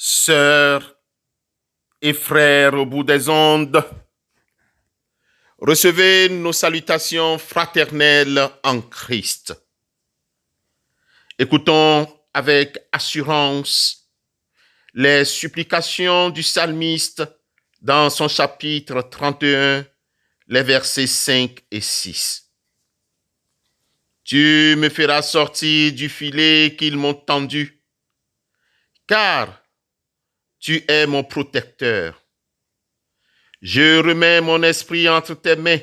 Sœurs et frères au bout des ondes, recevez nos salutations fraternelles en Christ. Écoutons avec assurance les supplications du psalmiste dans son chapitre 31, les versets 5 et 6. Tu me feras sortir du filet qu'ils m'ont tendu, car tu es mon protecteur. Je remets mon esprit entre tes mains.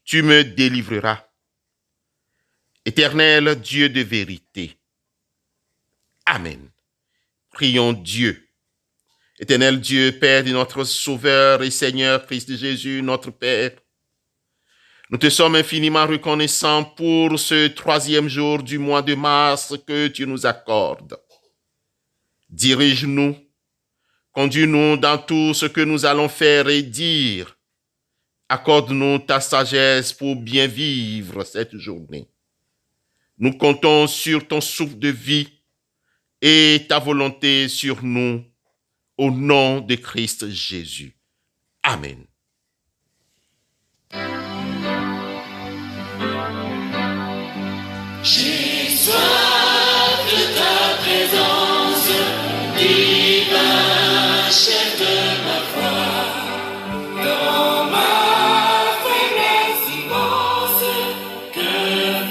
Tu me délivreras. Éternel Dieu de vérité. Amen. Prions Dieu. Éternel Dieu, Père de notre Sauveur et Seigneur Christ Jésus, notre Père, nous te sommes infiniment reconnaissants pour ce 3e jour du mois de mars que tu nous accordes. Dirige-nous, conduis-nous dans tout ce que nous allons faire et dire. Accorde-nous ta sagesse pour bien vivre cette journée. Nous comptons sur ton souffle de vie et ta volonté sur nous, au nom de Christ Jésus. Amen. J'ai soif de ta présence, divin chef de ma foi. Dans ma faiblesse immense, que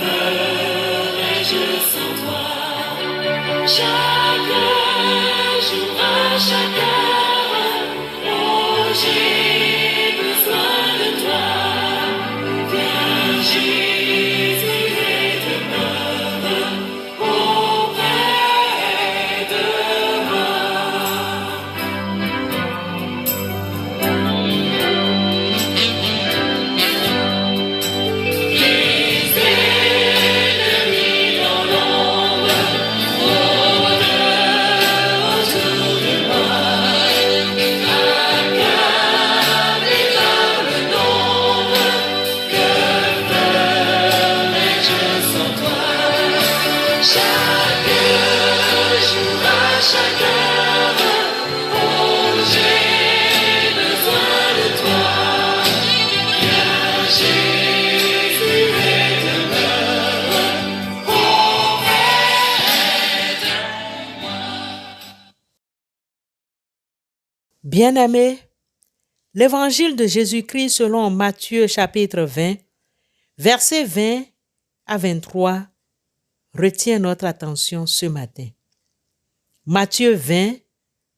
ferais-je sans toi? Chaque jour, à chaque heure, oh, j'ai besoin de toi. Viens, Jésus, et demeure auprès de moi. Les ennemis dans l'ombre rôdent autour de moi, accablés par le nombre. Que ferais-je sans toi? Chaque jour, à chaque heure, oh, j'ai besoin de toi. Viens, Jésus, et demeure auprès de moi. Bien-aimés, l'évangile de Jésus-Christ selon Matthieu chapitre 20, versets 20 à 23, retient notre attention ce matin. Matthieu 20,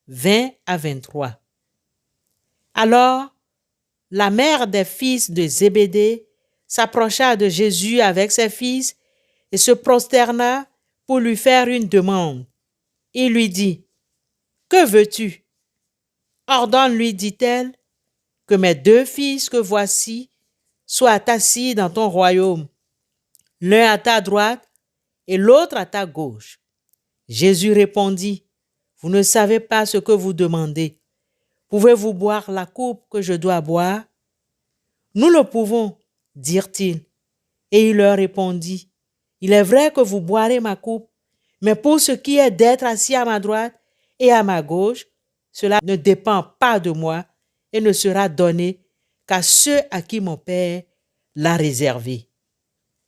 20 à 23. Alors, la mère des fils de Zébédée s'approcha de Jésus avec ses fils et se prosterna pour lui faire une demande. Il lui dit, « Que veux-tu? Ordonne-lui, dit-elle, que mes 2 fils que voici soient assis dans ton royaume, l'un à ta droite et l'autre à ta gauche. » Jésus répondit, « Vous ne savez pas ce que vous demandez. Pouvez-vous boire la coupe que je dois boire? » Nous le pouvons, dirent-ils. Et il leur répondit, « Il est vrai que vous boirez ma coupe, mais pour ce qui est d'être assis à ma droite et à ma gauche, cela ne dépend pas de moi et ne sera donné qu'à ceux à qui mon Père l'a réservé.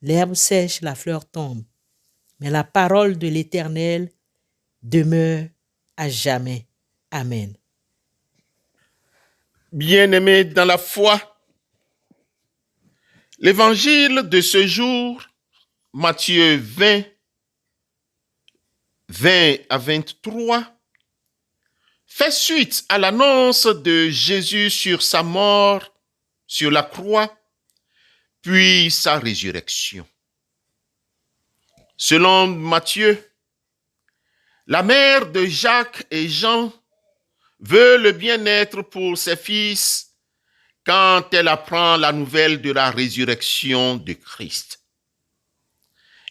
L'herbe sèche, la fleur tombe, mais la parole de l'Éternel demeure à jamais. Amen. Bien-aimés dans la foi, l'évangile de ce jour, Matthieu 20, 20 à 23, fait suite à l'annonce de Jésus sur sa mort sur la croix, puis sa résurrection. Selon Matthieu, la mère de Jacques et Jean veut le bien-être pour ses fils quand elle apprend la nouvelle de la résurrection de Christ.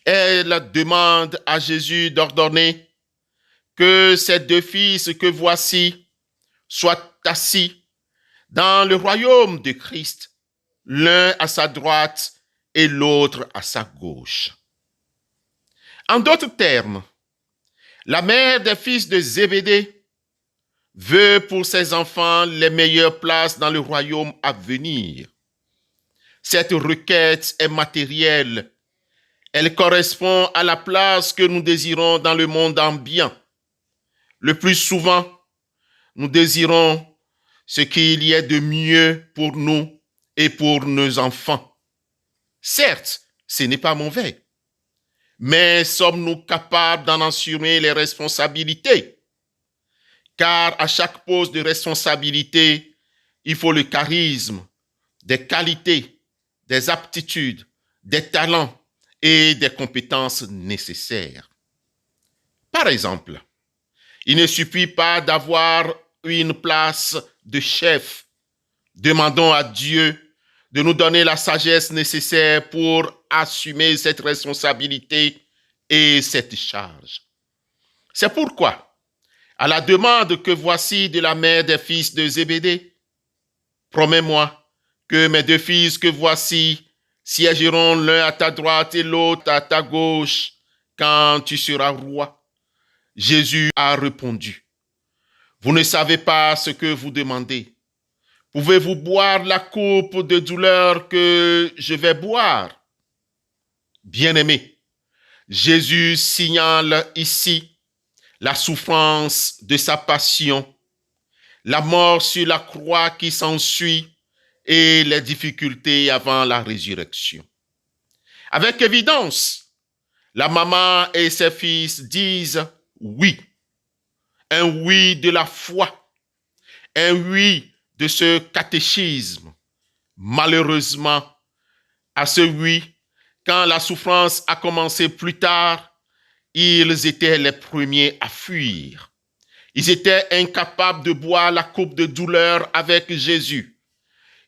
Elle demande à Jésus d'ordonner que ces 2 fils que voici soient assis dans le royaume de Christ, l'un à sa droite et l'autre à sa gauche. En d'autres termes, la mère des fils de Zébédée veut pour ses enfants les meilleures places dans le royaume à venir. Cette requête est matérielle. Elle correspond à la place que nous désirons dans le monde ambiant. Le plus souvent, nous désirons ce qu'il y ait de mieux pour nous et pour nos enfants. Certes, ce n'est pas mauvais, mais sommes-nous capables d'en assumer les responsabilités? Car à chaque poste de responsabilité, il faut le charisme, des qualités, des aptitudes, des talents et des compétences nécessaires. Par exemple, il ne suffit pas d'avoir une place de chef. Demandons à Dieu de nous donner la sagesse nécessaire pour assumer cette responsabilité et cette charge. C'est pourquoi, à la demande que voici de la mère des fils de Zébédée, promets-moi que mes 2 fils que voici siégeront l'un à ta droite et l'autre à ta gauche quand tu seras roi. Jésus a répondu, vous ne savez pas ce que vous demandez. Pouvez-vous boire la coupe de douleur que je vais boire? Bien-aimé, Jésus signale ici la souffrance de sa passion, la mort sur la croix qui s'ensuit et les difficultés avant la résurrection. Avec évidence, la maman et ses fils disent oui. Un oui de la foi, un oui de ce catéchisme. Malheureusement, à ce oui, quand la souffrance a commencé plus tard, ils étaient les premiers à fuir. Ils étaient incapables de boire la coupe de douleur avec Jésus.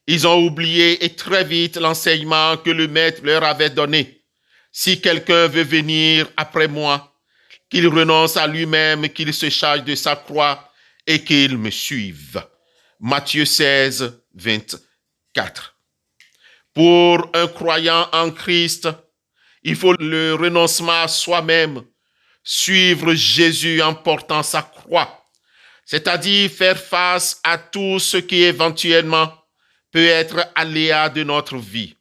Ils ont oublié et très vite l'enseignement que le Maître leur avait donné. Si quelqu'un veut venir après moi, qu'il renonce à lui-même, qu'il se charge de sa croix et qu'il me suive. Matthieu 16, 24. Pour un croyant en Christ, il faut le renoncement à soi-même, suivre Jésus en portant sa croix, c'est-à-dire faire face à tout ce qui éventuellement peut être aléa de notre vie.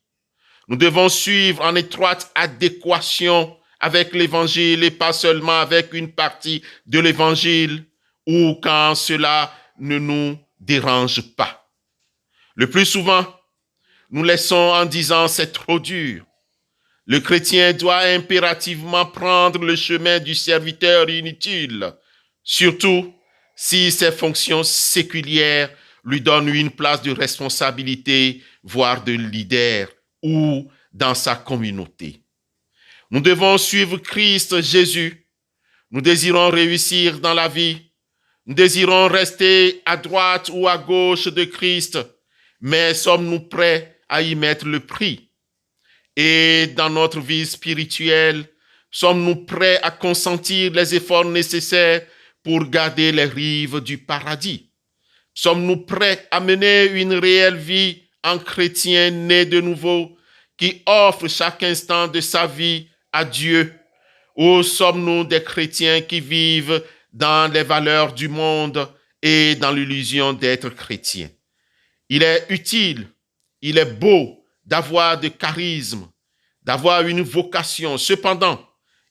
Nous devons suivre en étroite adéquation avec l'Évangile et pas seulement avec une partie de l'Évangile ou quand cela ne nous dérange pas. Le plus souvent, nous laissons en disant c'est trop dur. Le chrétien doit impérativement prendre le chemin du serviteur inutile, surtout si ses fonctions séculières lui donnent une place de responsabilité, voire de leader, ou dans sa communauté. Nous devons suivre Christ Jésus. Nous désirons réussir dans la vie. Nous désirons rester à droite ou à gauche de Christ, mais sommes-nous prêts à y mettre le prix? Et dans notre vie spirituelle, sommes-nous prêts à consentir les efforts nécessaires pour garder les rives du paradis? Sommes-nous prêts à mener une réelle vie en chrétien né de nouveau qui offre chaque instant de sa vie à Dieu? Ou sommes-nous des chrétiens qui vivent dans les valeurs du monde et dans l'illusion d'être chrétiens? Il est utile, il est beau d'avoir de charisme, d'avoir une vocation. Cependant,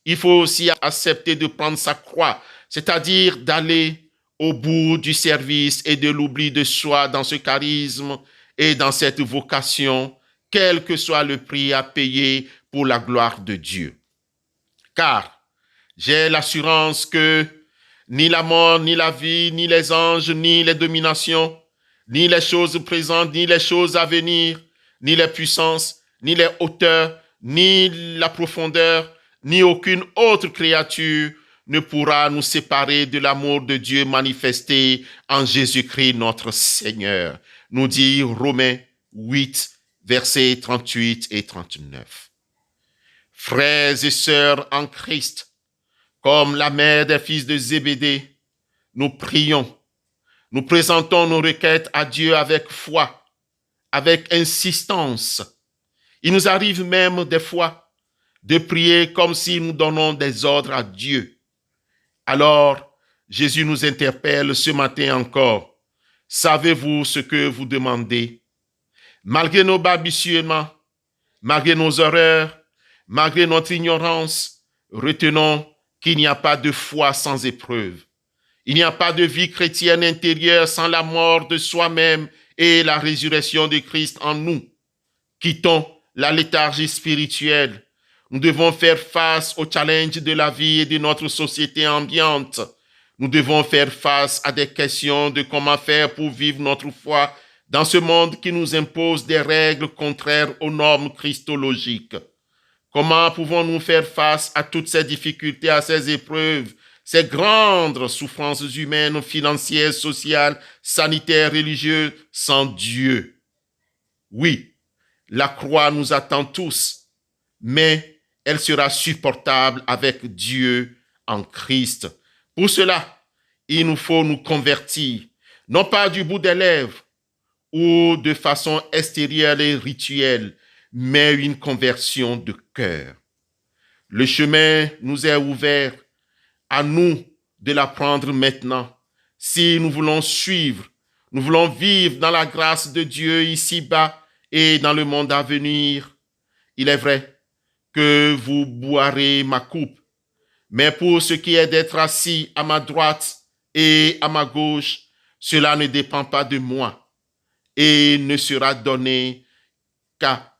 il faut aussi accepter de prendre sa croix, c'est-à-dire d'aller au bout du service et de l'oubli de soi dans ce charisme et dans cette vocation, quel que soit le prix à payer pour la gloire de Dieu. Car j'ai l'assurance que ni la mort, ni la vie, ni les anges, ni les dominations, ni les choses présentes, ni les choses à venir, ni les puissances, ni les hauteurs, ni la profondeur, ni aucune autre créature ne pourra nous séparer de l'amour de Dieu manifesté en Jésus-Christ notre Seigneur, nous dit Romains 8, versets 38 et 39. Frères et sœurs en Christ, comme la mère des fils de Zébédée, nous prions, nous présentons nos requêtes à Dieu avec foi, avec insistance. Il nous arrive même des fois de prier comme si nous donnons des ordres à Dieu. Alors, Jésus nous interpelle ce matin encore. Savez-vous ce que vous demandez? Malgré nos balbutiements, malgré nos erreurs, malgré notre ignorance, retenons qu'il n'y a pas de foi sans épreuve. Il n'y a pas de vie chrétienne intérieure sans la mort de soi-même et la résurrection de Christ en nous. Quittons la léthargie spirituelle. Nous devons faire face aux challenges de la vie et de notre société ambiante. Nous devons faire face à des questions de comment faire pour vivre notre foi dans ce monde qui nous impose des règles contraires aux normes christologiques. Comment pouvons-nous faire face à toutes ces difficultés, à ces épreuves, ces grandes souffrances humaines, financières, sociales, sanitaires, religieuses, sans Dieu? Oui, la croix nous attend tous, mais elle sera supportable avec Dieu en Christ. Pour cela, il nous faut nous convertir, non pas du bout des lèvres ou de façon extérieure et rituelle, mais une conversion de cœur. Le chemin nous est ouvert, à nous de l'apprendre maintenant. Si nous voulons suivre, nous voulons vivre dans la grâce de Dieu ici-bas et dans le monde à venir. Il est vrai que vous boirez ma coupe, mais pour ce qui est d'être assis à ma droite et à ma gauche, cela ne dépend pas de moi et ne sera donné qu'à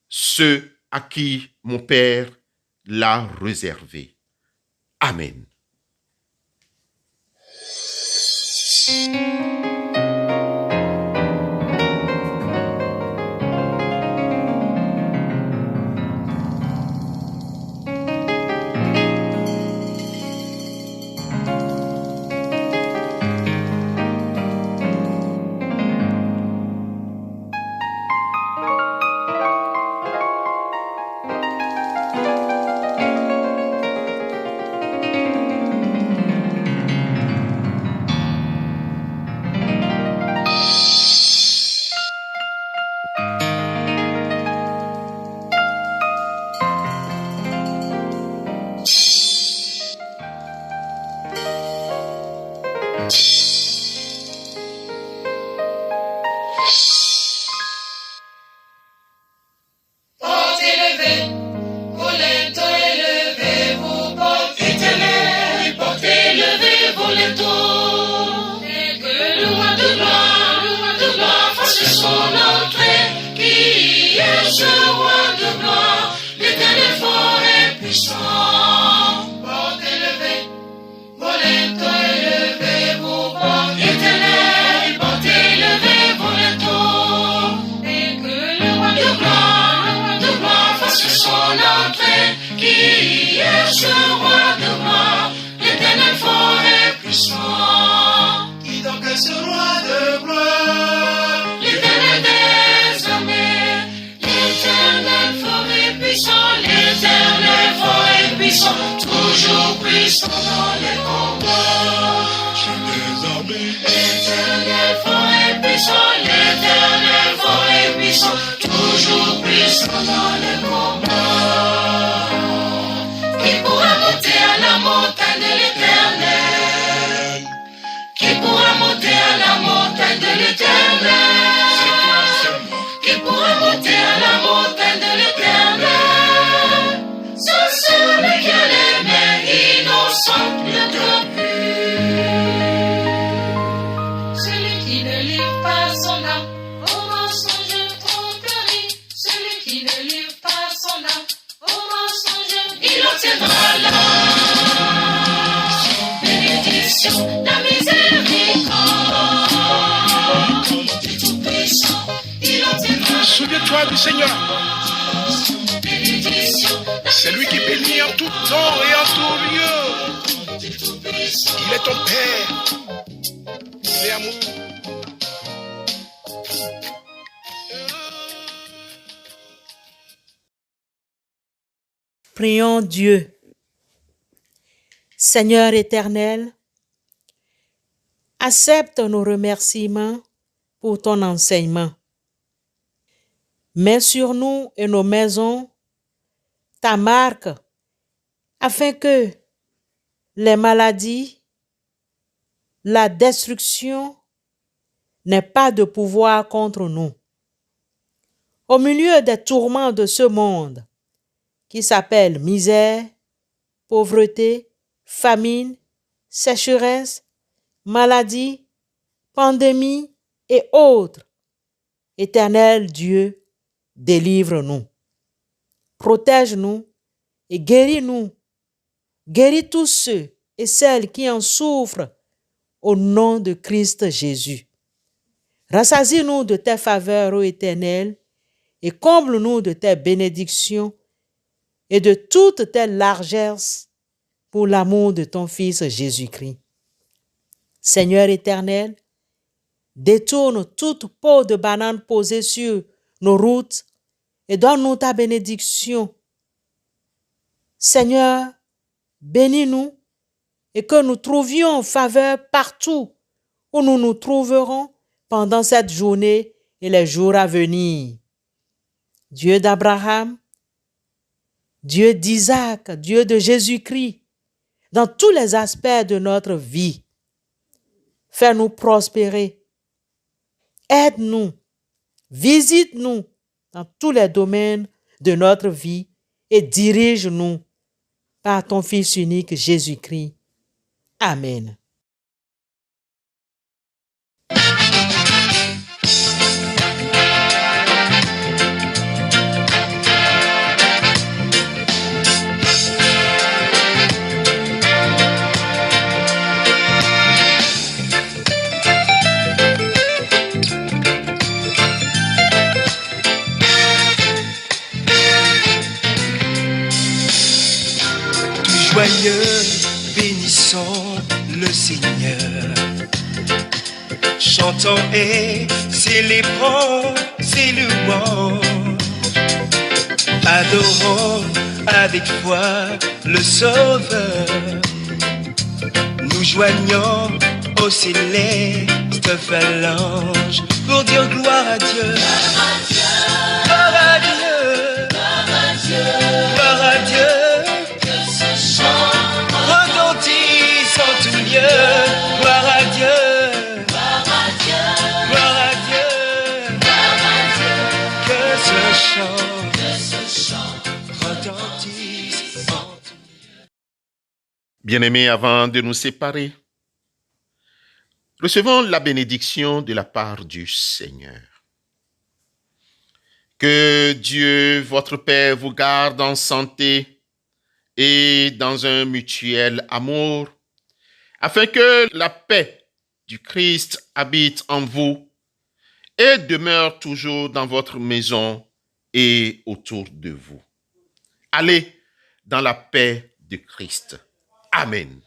ceux à qui mon Père l'a réservé. Amen. Toujours puissant dans les combats. L'éternel fort et puissant, l'éternel fort et puissant, toujours puissant dans les combats. Qui pourra monter à la montagne de l'éternel? Qui pourra monter à la montagne de l'éternel? Qui pourra monter à la montagne de l'éternel? Ce celui qui a les mains innocentes, le cœur pur. Celui qui ne livre pas son âme au mensonge tromperie. Celui qui ne livre pas son âme au mensonge, il obtiendra la bénédiction, la miséricorde du Tout-Puissant. Il obtiendra. Souviens-toi du Seigneur. C'est lui qui bénit en tout temps et en tout lieu. Il est ton Père. Il est amour. Prions Dieu. Seigneur éternel, accepte nos remerciements pour ton enseignement. Mets sur nous et nos maisons ta marque afin que les maladies, la destruction n'ait pas de pouvoir contre nous. Au milieu des tourments de ce monde, qui s'appellent misère, pauvreté, famine, sécheresse, maladie, pandémie et autres, Éternel Dieu, délivre-nous, protège-nous et guéris-nous. Guéris tous ceux et celles qui en souffrent au nom de Christ Jésus. Rassasie-nous de tes faveurs, ô Éternel, et comble-nous de tes bénédictions et de toutes tes largesses pour l'amour de ton Fils Jésus-Christ. Seigneur éternel, détourne toute peau de banane posée sur nos routes et donne-nous ta bénédiction. Seigneur, bénis-nous et que nous trouvions faveur partout où nous nous trouverons pendant cette journée et les jours à venir. Dieu d'Abraham, Dieu d'Isaac, Dieu de Jésus-Christ, dans tous les aspects de notre vie, fais-nous prospérer. Aide-nous, visite-nous dans tous les domaines de notre vie et dirige-nous par ton Fils unique Jésus-Christ. Amen. Joyeux, bénissons le Seigneur. Chantons et célébrons ses louanges. Adorons avec foi le Sauveur. Nous joignons aux célestes phalanges pour dire gloire à Dieu. Gloire à Dieu. Gloire à Dieu. Gloire à Dieu. Retentisse en tout lieu, gloire à Dieu, gloire à Dieu, gloire à Dieu, gloire à Dieu. Que ce chant retentisse en tout lieu. Bien-aimés, avant de nous séparer, recevons la bénédiction de la part du Seigneur. Que Dieu, votre Père, vous garde en santé et dans un mutuel amour, afin que la paix du Christ habite en vous et demeure toujours dans votre maison et autour de vous. Allez dans la paix de Christ. Amen.